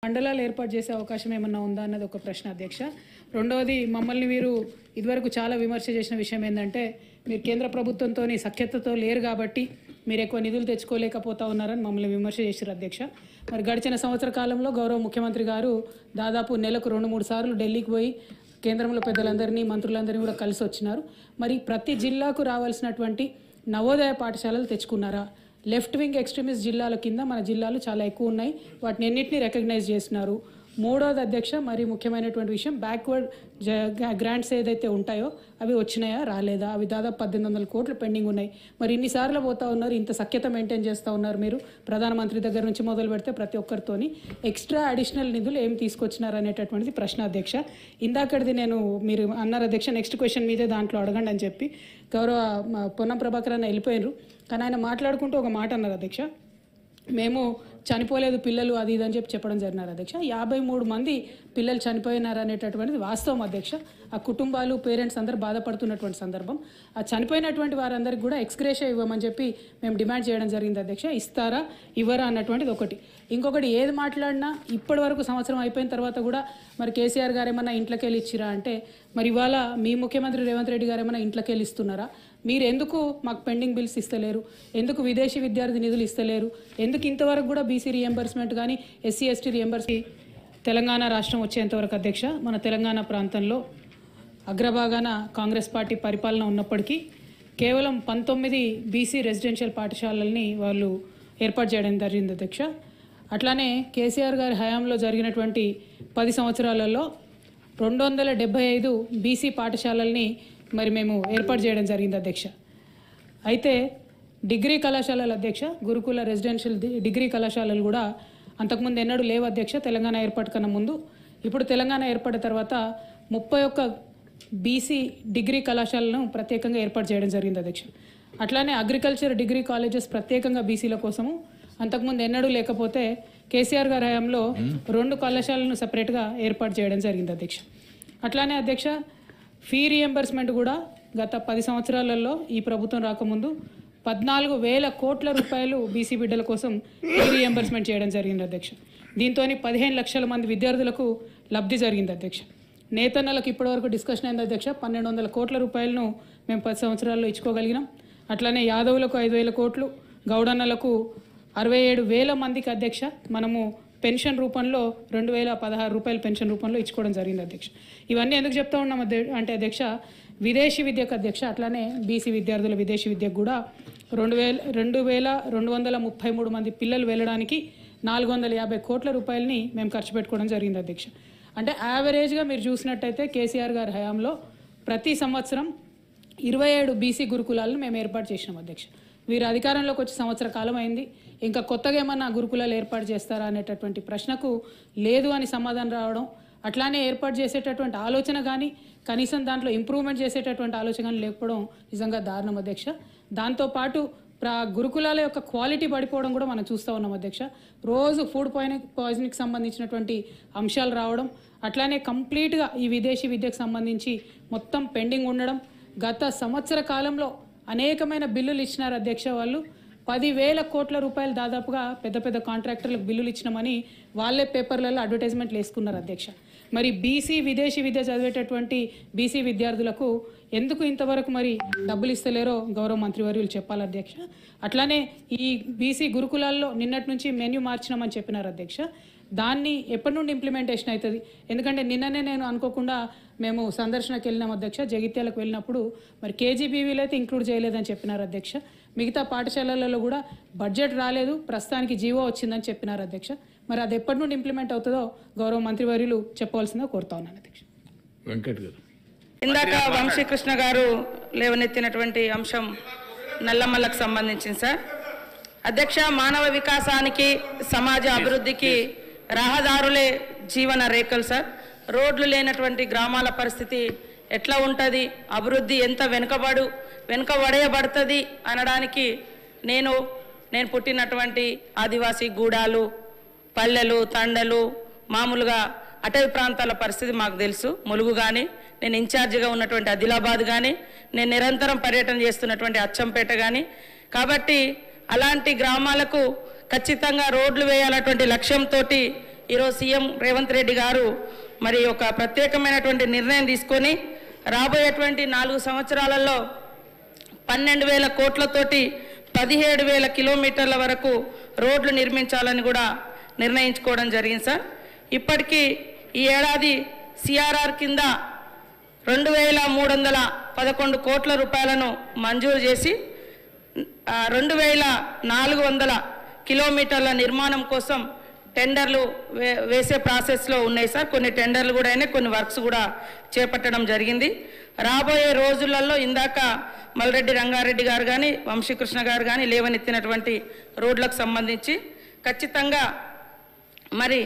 మండలాలు ఏర్పాటు చేసే అవకాశం ఏమన్నా ఉందా అన్నది ఒక ప్రశ్న అధ్యక్ష. రెండవది, మమ్మల్ని వీరు ఇదివరకు చాలా విమర్శ చేసిన విషయం ఏంటంటే మీరు కేంద్ర ప్రభుత్వంతో సఖ్యతతో లేరు కాబట్టి మీరు ఎక్కువ నిధులు తెచ్చుకోలేకపోతా ఉన్నారని మమ్మల్ని విమర్శ చేశారు అధ్యక్ష. మరి గడిచిన సంవత్సర కాలంలో గౌరవ ముఖ్యమంత్రి గారు దాదాపు నెలకు 2-3 సార్లు ఢిల్లీకి పోయి కేంద్రంలో పెద్దలందరినీ మంత్రులందరినీ కూడా కలిసి వచ్చినారు. మరి ప్రతి జిల్లాకు రావాల్సినటువంటి నవోదయ పాఠశాలలు తెచ్చుకున్నారా? లెఫ్ట్ వింగ్ ఎక్స్ట్రీమిస్ట్ జిల్లాల కింద మన జిల్లాలు చాలా ఎక్కువ ఉన్నాయి, వాటిని ఎన్నింటినీ రికగ్నైజ్ చేస్తున్నారు. మూడోది అధ్యక్ష, మరి ముఖ్యమైనటువంటి విషయం, బ్యాక్వర్డ్ గ్రాంట్స్ ఏదైతే ఉంటాయో అవి వచ్చినాయా రాలేదా? అవి దాదాపు 1800 కోట్లు పెండింగ్ ఉన్నాయి. మరి ఇన్నిసార్లు పోతా ఉన్నారు, ఇంత సఖ్యత మెయింటైన్ చేస్తూ ఉన్నారు మీరు, ప్రధానమంత్రి దగ్గర నుంచి మొదలు పెడితే ప్రతి ఒక్కరితోని ఎక్స్ట్రా అడిషనల్ నిధులు ఏం తీసుకొచ్చినారు అనేటటువంటిది ప్రశ్న అధ్యక్ష. ఇందాకటిది మీరు అన్నారు అధ్యక్ష, నెక్స్ట్ క్వశ్చన్ మీదే దాంట్లో అడగండి అని చెప్పి గౌరవ పొన్నం ప్రభాకర్ అన్న వెళ్ళిపోయినారు. కానీ ఆయన మాట్లాడుకుంటూ ఒక మాట అన్నారు అధ్యక్ష, మేము చనిపోలేదు పిల్లలు అది ఇది అని చెప్పడం జరిగినారు అధ్యక్ష. 53 మంది పిల్లలు చనిపోయినారు అనేటటువంటిది వాస్తవం అధ్యక్ష. ఆ కుటుంబాలు పేరెంట్స్ అందరూ బాధపడుతున్నటువంటి సందర్భం. ఆ చనిపోయినటువంటి వారందరికీ కూడా ఎక్స్గ్రేషియా ఇవ్వమని చెప్పి మేము డిమాండ్ చేయడం జరిగింది అధ్యక్ష. ఇస్తారా ఇవ్వరా అన్నటువంటిది ఒకటి. ఇంకొకటి, ఏది మాట్లాడినా ఇప్పటి వరకు సంవత్సరం అయిపోయిన తర్వాత కూడా మరి కేసీఆర్ గారు ఏమన్నా ఇంట్లోకి వెళ్ళి ఇచ్చిరా అంటే, మరి ఇవాళ మీ ముఖ్యమంత్రి రేవంత్ రెడ్డి గారు ఏమన్నా ఇంట్లోకి వెళ్ళి ఇస్తున్నారా? మీరు ఎందుకు మాకు పెండింగ్ బిల్స్ ఇస్తలేరు? ఎందుకు విదేశీ విద్యార్థి నిధులు ఇస్తలేరు? ఎందుకు ఇంతవరకు కూడా బీసీ రియంబర్స్మెంట్ కానీ ఎస్సీ ఎస్టీ రియంబర్స్మెంట్ తెలంగాణ రాష్ట్రం వచ్చేంతవరకు అధ్యక్ష మన తెలంగాణ ప్రాంతంలో అగ్రభాగాన కాంగ్రెస్ పార్టీ పరిపాలన ఉన్నప్పటికీ కేవలం 19 బీసీ రెసిడెన్షియల్ పాఠశాలల్ని వాళ్ళు ఏర్పాటు చేయడం జరిగింది అధ్యక్ష. అట్లానే కేసీఆర్ గారి హయాంలో జరిగినటువంటి 10 సంవత్సరాలలో 275 బీసీ పాఠశాలల్ని మరి మేము ఏర్పాటు చేయడం జరిగింది అధ్యక్ష. అయితే డిగ్రీ కళాశాలల అధ్యక్ష, గురుకుల రెసిడెన్షియల్ డిగ్రీ కళాశాలలు కూడా అంతకుముందు ఎన్నడూ లేవు అధ్యక్ష తెలంగాణ ఏర్పాటు కన్నా ముందు. ఇప్పుడు తెలంగాణ ఏర్పడిన తర్వాత 31 బీసీ డిగ్రీ కళాశాలను ప్రత్యేకంగా ఏర్పాటు చేయడం జరిగింది అధ్యక్ష. అట్లానే అగ్రికల్చర్ డిగ్రీ కాలేజెస్ ప్రత్యేకంగా బీసీల కోసము అంతకుముందు ఎన్నడూ లేకపోతే కేసీఆర్ గారి హయాంలో 2 కళాశాలను సపరేట్గా ఏర్పాటు చేయడం జరిగింది అధ్యక్ష. అట్లానే అధ్యక్ష ఫీ రియంబర్స్మెంట్ కూడా గత 10 సంవత్సరాలలో ఈ ప్రభుత్వం రాకముందు 14,000 కోట్ల రూపాయలు బీసీ బిడ్డల కోసం ఫీ రియంబర్స్మెంట్ చేయడం జరిగింది అధ్యక్ష. దీంతో 15 లక్షల మంది విద్యార్థులకు లబ్ధి జరిగింది అధ్యక్ష. నేతన్నలకు ఇప్పటివరకు డిస్కషన్ అయింది అధ్యక్ష, 1200 కోట్ల రూపాయలను మేము 10 సంవత్సరాల్లో ఇచ్చుకోగలిగినాం. అట్లానే యాదవులకు 5,000 కోట్లు, గౌడన్నలకు 67,000 మందికి అధ్యక్ష మనము పెన్షన్ రూపంలో 2,016 రూపాయల పెన్షన్ రూపంలో ఇచ్చుకోవడం జరిగింది అధ్యక్ష. ఇవన్నీ ఎందుకు చెప్తా ఉన్నాం అంటే అధ్యక్ష, విదేశీ విద్యకు అధ్యక్ష, అట్లానే బీసీ విద్యార్థుల విదేశీ విద్యకు కూడా 2,233 మంది పిల్లలు వెళ్ళడానికి 450 కోట్ల రూపాయలని మేము ఖర్చు పెట్టుకోవడం జరిగింది అధ్యక్ష. అంటే యావరేజ్గా మీరు చూసినట్టయితే కేసీఆర్ గారి హయాంలో ప్రతి సంవత్సరం 27 బీసీ గురుకులాలను మేము ఏర్పాటు చేసినాం అధ్యక్ష. వీరు అధికారంలోకి వచ్చి సంవత్సర కాలం అయింది, ఇంకా కొత్తగా ఏమన్నా గురుకులాలు ఏర్పాటు చేస్తారా అనేటటువంటి ప్రశ్నకు లేదు అని సమాధానం రావడం, అట్లానే ఏర్పాటు చేసేటటువంటి ఆలోచన కానీ కనీసం దాంట్లో ఇంప్రూవ్మెంట్ చేసేటటువంటి ఆలోచన కానీ లేకపోవడం నిజంగా దారుణం అధ్యక్ష. దాంతోపాటు గురుకులాల యొక్క క్వాలిటీ పడిపోవడం కూడా మనం చూస్తూ ఉన్నాం అధ్యక్ష. రోజు ఫుడ్ పాయిజనింగ్కి సంబంధించినటువంటి అంశాలు రావడం, అట్లానే కంప్లీట్గా ఈ విదేశీ విద్యకు సంబంధించి మొత్తం పెండింగ్ ఉండడం. గత సంవత్సర కాలంలో అనేకమైన బిల్లులు ఇచ్చినారు అధ్యక్ష. వాళ్ళు 10,000 కోట్ల రూపాయలు దాదాపుగా పెద్ద పెద్ద కాంట్రాక్టర్లకు బిల్లులు ఇచ్చినామని వాళ్ళే పేపర్లలో అడ్వర్టైజ్మెంట్లు వేసుకున్నారు అధ్యక్ష. మరి బీసీ విదేశీ విద్య చదివేటటువంటి బీసీ విద్యార్థులకు ఎందుకు ఇంతవరకు మరి డబ్బులు ఇస్తలేరో గౌరవ మంత్రివర్యులు చెప్పాలి అధ్యక్ష. అట్లానే ఈ బీసీ గురుకులాల్లో నిన్నటి నుంచి మెన్యూ మార్చినామని చెప్పినారు అధ్యక్ష. దాన్ని ఎప్పటి నుండి ఇంప్లిమెంటేషన్ అవుతుంది? ఎందుకంటే నిన్ననే నేను అనుకోకుండా మేము సందర్శనకు వెళ్ళినాం అధ్యక్ష, జగిత్యాలకు వెళ్ళినప్పుడు మరి కేజీబీవీలు అయితే ఇంక్లూడ్ చేయలేదని చెప్పినారు అధ్యక్ష. మిగతా పాఠశాలలలో కూడా బడ్జెట్ రాలేదు, ప్రస్తుతానికి జీవో వచ్చిందని చెప్పినారు అధ్యక్ష. మరి అది ఎప్పటి నుండి ఇంప్లిమెంట్ అవుతుందో గౌరవ మంత్రివర్యులు చెప్పవలసిందిగా కోరుతా ఉన్నాను అధ్యక్ష. వెంకట్ గారు, ఇందాక వంశీకృష్ణ గారు లేవనెత్తినటువంటి అంశం నల్లమల్లకు సంబంధించింది సార్. అధ్యక్ష, మానవ వికాసానికి సమాజ అభివృద్ధికి రహదారులే జీవన రేఖలు సార్. రోడ్లు లేనటువంటి గ్రామాల పరిస్థితి ఎట్లా ఉంటుంది, అభివృద్ధి ఎంత వెనుకబడేయబడుతుంది అనడానికి నేను పుట్టినటువంటి ఆదివాసీ గూడాలు, పల్లెలు, తండలు, మామూలుగా అటవీ ప్రాంతాల పరిస్థితి మాకు తెలుసు. ములుగు కానీ, నేను ఇన్ఛార్జిగా ఉన్నటువంటి ఆదిలాబాద్ కానీ, నేను నిరంతరం పర్యటన చేస్తున్నటువంటి అచ్చంపేట కానీ. కాబట్టి అలాంటి గ్రామాలకు ఖచ్చితంగా రోడ్లు వేయాలన్నటువంటి లక్ష్యంతో ఈరోజు సీఎం రేవంత్ రెడ్డి గారు మరి ఒక ప్రత్యేకమైనటువంటి నిర్ణయం తీసుకొని రాబోయేటువంటి 4 సంవత్సరాలలో 12,000 కోట్లతోటి 17,000 కిలోమీటర్ల వరకు రోడ్లు నిర్మించాలని కూడా నిర్ణయించుకోవడం జరిగింది సార్. ఇప్పటికీ ఈ ఏడాది సిఆర్ఆర్ కింద 2,311 కోట్ల రూపాయలను మంజూరు చేసి 2,400 కిలోమీటర్ల నిర్మాణం కోసం టెండర్లు వేసే ప్రాసెస్లో ఉన్నాయి సార్. కొన్ని టెండర్లు కూడా అయినాయి, కొన్ని వర్క్స్ కూడా చేపట్టడం జరిగింది. రాబోయే రోజులలో ఇందాక మల్రెడ్డి రంగారెడ్డి గారు కానీ వంశీకృష్ణ గారు కానీ లేవనెత్తినటువంటి రోడ్లకు సంబంధించి ఖచ్చితంగా మరి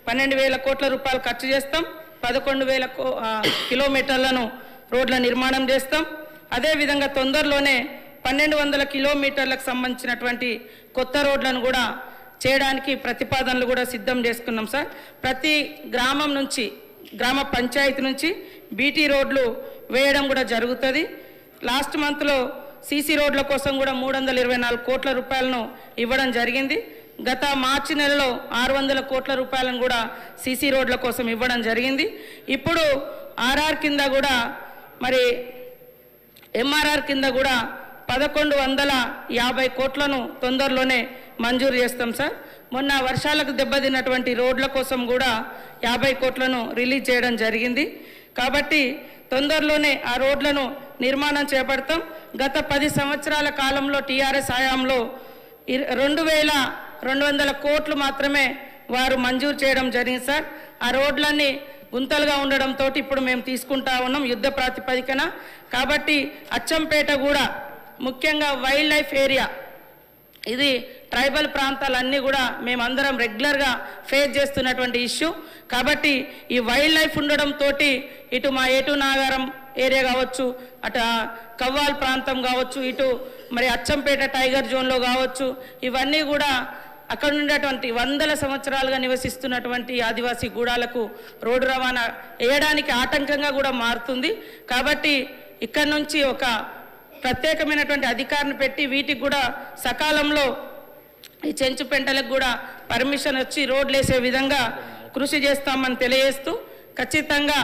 12,000 కోట్ల రూపాయలు ఖర్చు చేస్తాం. 11,000 కిలోమీటర్లను రోడ్ల నిర్మాణం చేస్తాం. అదేవిధంగా తొందరలోనే 1,200 కిలోమీటర్లకు సంబంధించినటువంటి కొత్త రోడ్లను కూడా చేయడానికి ప్రతిపాదనలు కూడా సిద్ధం చేసుకున్నాం సార్. ప్రతి గ్రామం నుంచి, గ్రామ పంచాయతీ నుంచి బీటీ రోడ్లు వేయడం కూడా జరుగుతుంది. లాస్ట్ మంత్లో సీసీ రోడ్ల కోసం కూడా 324 కోట్ల రూపాయలను ఇవ్వడం జరిగింది. గత మార్చి నెలలో 600 కోట్ల రూపాయలను కూడా సీసీ రోడ్ల కోసం ఇవ్వడం జరిగింది. ఇప్పుడు ఆర్ఆర్ కింద కూడా మరి ఎంఆర్ఆర్ కింద కూడా 1,150 కోట్లను తొందరలోనే మంజూరు చేస్తాం సార్. మొన్న వర్షాలకు దెబ్బతిన్నటువంటి రోడ్ల కోసం కూడా 50 కోట్లను రిలీజ్ చేయడం జరిగింది. కాబట్టి తొందరలోనే ఆ రోడ్లను నిర్మాణం చేపడతాం. గత 10 సంవత్సరాల కాలంలో టీఆర్ఎస్ హయాంలో 2,200 కోట్లు మాత్రమే వారు మంజూరు చేయడం జరిగింది సార్. ఆ రోడ్లన్నీ గుంతలుగా ఉండడంతో ఇప్పుడు మేము తీసుకుంటా ఉన్నాం యుద్ధ ప్రాతిపదికన. కాబట్టి అచ్చంపేట కూడా ముఖ్యంగా వైల్డ్ లైఫ్ ఏరియా, ఇది ట్రైబల్ ప్రాంతాలన్నీ కూడా మేమందరం రెగ్యులర్గా ఫేస్ చేస్తున్నటువంటి ఇష్యూ. కాబట్టి ఈ వైల్డ్ లైఫ్ ఉండడంతో ఇటు మా ఏటు నాగారం ఏరియా కావచ్చు, అటు కవ్వాల్ ప్రాంతం కావచ్చు, ఇటు మరి అచ్చంపేట టైగర్ జోన్లో కావచ్చు, ఇవన్నీ కూడా అక్కడ ఉండేటువంటి 100 సంవత్సరాలుగా నివసిస్తున్నటువంటి ఆదివాసీ గూడాలకు రోడ్డు రవాణా వేయడానికి ఆటంకంగా కూడా మారుతుంది. కాబట్టి ఇక్కడ నుంచి ఒక ప్రత్యేకమైనటువంటి అధికారిని పెట్టి వీటికి కూడా సకాలంలో ఈ చెంచు పెంటలకు కూడా పర్మిషన్ వచ్చి రోడ్లు వేసే విధంగా కృషి చేస్తామని తెలియజేస్తూ, ఖచ్చితంగా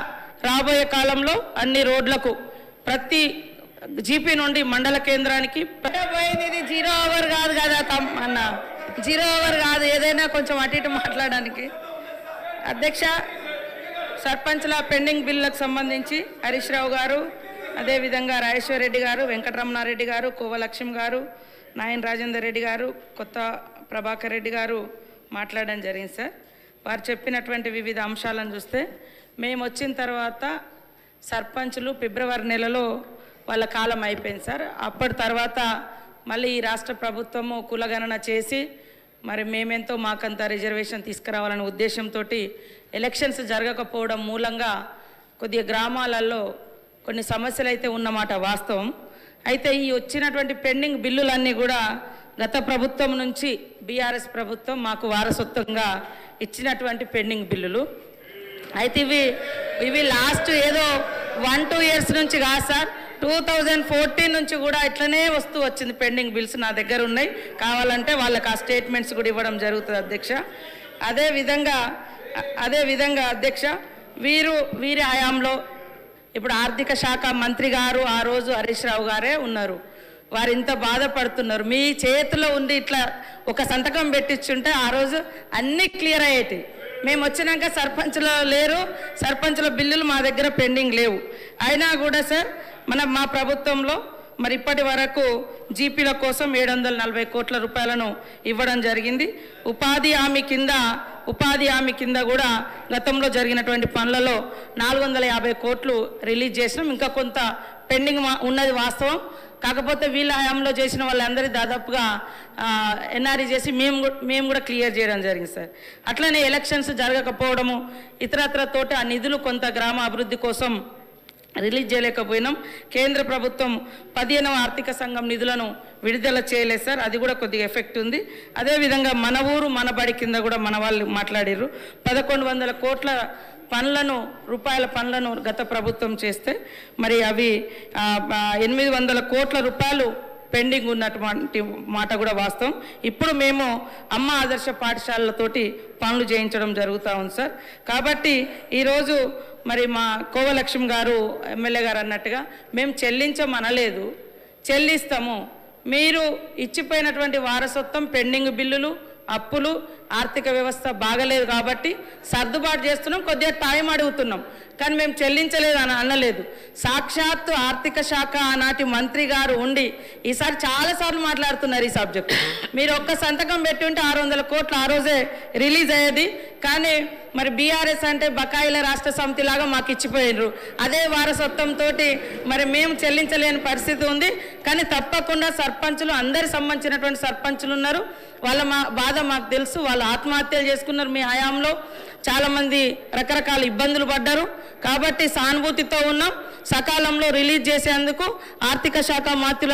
రాబోయే కాలంలో అన్ని రోడ్లకు ప్రతి జీపీ నుండి మండల కేంద్రానికి పోయింది. ఇది 0 అవర్ కాదు కదా అన్న, 0 అవర్ కాదు, ఏదైనా కొంచెం అటు ఇటు మాట్లాడడానికి. అధ్యక్ష, సర్పంచ్ల పెండింగ్ బిల్లులకు సంబంధించి హరీష్ రావు గారు, అదేవిధంగా రాజేశ్వర రెడ్డి గారు, వెంకటరమణారెడ్డి గారు, కోవలక్ష్మి గారు, నాయన రాజేందర్ రెడ్డి గారు, కొత్త ప్రభాకర్ రెడ్డి గారు మాట్లాడడం జరిగింది సార్. వారు చెప్పినటువంటి వివిధ అంశాలను చూస్తే, మేము వచ్చిన తర్వాత సర్పంచులు ఫిబ్రవరి నెలలో వాళ్ళ కాలం అయిపోయింది సార్. అప్పటి తర్వాత మళ్ళీ ఈ రాష్ట్ర ప్రభుత్వము కులగణన చేసి మరి మేమెంతో మాకంత రిజర్వేషన్ తీసుకురావాలనే ఉద్దేశంతో ఎలక్షన్స్ జరగకపోవడం మూలంగా కొద్దిగా గ్రామాలలో కొన్ని సమస్యలు అయితే ఉన్నమాట వాస్తవం. అయితే ఈ వచ్చినటువంటి పెండింగ్ బిల్లులన్నీ కూడా గత ప్రభుత్వం నుంచి బీఆర్ఎస్ ప్రభుత్వం మాకు వారసత్వంగా ఇచ్చినటువంటి పెండింగ్ బిల్లులు. అయితే ఇవి లాస్ట్ ఏదో 1-2 ఇయర్స్ నుంచి కాదు సార్, 2014 నుంచి కూడా ఇట్లనే వస్తూ వచ్చింది. పెండింగ్ బిల్స్ నా దగ్గర ఉన్నాయి, కావాలంటే వాళ్ళకి ఆ స్టేట్మెంట్స్ కూడా ఇవ్వడం జరుగుతుంది అధ్యక్ష. అదేవిధంగా అధ్యక్ష, వీరి హయాంలో ఇప్పుడు ఆర్థిక శాఖ మంత్రి గారు ఆ రోజు హరీష్ రావు గారే ఉన్నారు. వారు ఇంత బాధపడుతున్నారు. మీ చేతిలో ఉండి ఇట్లా ఒక సంతకం పెట్టించుంటే ఆ రోజు అన్నీ క్లియర్ అయ్యేటి. మేము వచ్చినాక సర్పంచ్లో లేరు, సర్పంచ్ల బిల్లులు మా దగ్గర పెండింగ్ లేవు. అయినా కూడా సార్ మా ప్రభుత్వంలో మరి ఇప్పటి వరకు జీపీల కోసం 740 కోట్ల రూపాయలను ఇవ్వడం జరిగింది. ఉపాధి హామీ కింద కూడా గతంలో జరిగినటువంటి పనులలో 450 కోట్లు రిలీజ్ చేసినాం. ఇంకా కొంత పెండింగ్ ఉన్నది వాస్తవం. కాకపోతే వీళ్ళ హయాంలో చేసిన వాళ్ళందరి దాదాపుగా ఎన్ఆర్ఈ చేసి మేము కూడా క్లియర్ చేయడం జరిగింది సార్. అట్లనే ఎలక్షన్స్ జరగకపోవడము ఇతరత్రతోటి ఆ నిధులు కొంత గ్రామ అభివృద్ధి కోసం రిలీజ్ చేయలేకపోయినాం. కేంద్ర ప్రభుత్వం 15వ ఆర్థిక సంఘం నిధులను విడుదల చేయలేదు సార్, అది కూడా కొద్దిగా ఎఫెక్ట్ ఉంది. అదేవిధంగా మన ఊరు మన బడి కింద కూడా మన వాళ్ళు మాట్లాడారు. 1,100 కోట్ల రూపాయల పనులను గత ప్రభుత్వం చేస్తే మరి అవి 800 కోట్ల రూపాయలు పెండింగ్ ఉన్నటువంటి మాట కూడా వాస్తవం. ఇప్పుడు మేము అమ్మ ఆదర్శ పాఠశాలలతోటి పనులు చేయించడం జరుగుతూ ఉంది సార్. కాబట్టి ఈరోజు మరి మా కోవలక్ష్మి గారు ఎమ్మెల్యే గారు అన్నట్టుగా మేము చెల్లించమనలేదు, చెల్లిస్తాము. మీరు ఇచ్చిపోయినటువంటి వారసత్వం, పెండింగ్ బిల్లులు, అప్పులు, ఆర్థిక వ్యవస్థ బాగలేదు కాబట్టి సర్దుబాటు చేస్తున్నాం, కొద్దిగా టైం అడుగుతున్నాం. కానీ మేము చెల్లించలేదు అని అనలేదు. సాక్షాత్తు ఆర్థిక శాఖ ఆనాటి మంత్రి గారు ఉండి ఈసారి చాలాసార్లు మాట్లాడుతున్నారు ఈ సబ్జెక్టు. మీరు ఒక్క సంతకం పెట్టి ఉంటే 600 కోట్లు ఆ రోజే రిలీజ్ అయ్యేది. కానీ మరి బీఆర్ఎస్ అంటే బకాయిల రాష్ట్ర సమితి లాగా మాకు ఇచ్చిపోయినరు. అదే వారసత్వంతో మరి మేము చెల్లించలేని పరిస్థితి ఉంది. కానీ తప్పకుండా సర్పంచులు, అందరి సంబంధించినటువంటి సర్పంచులు ఉన్నారు, వాళ్ళ బాధ మాకు తెలుసు. వాళ్ళు ఆత్మహత్యలు చేసుకున్నారు మీ హయాంలో, చాలామంది రకరకాల ఇబ్బందులు పడ్డారు. కాబట్టి సానుభూతితో ఉన్నాం. సకాలంలో రిలీజ్ చేసేందుకు ఆర్థిక శాఖ మంత్రులను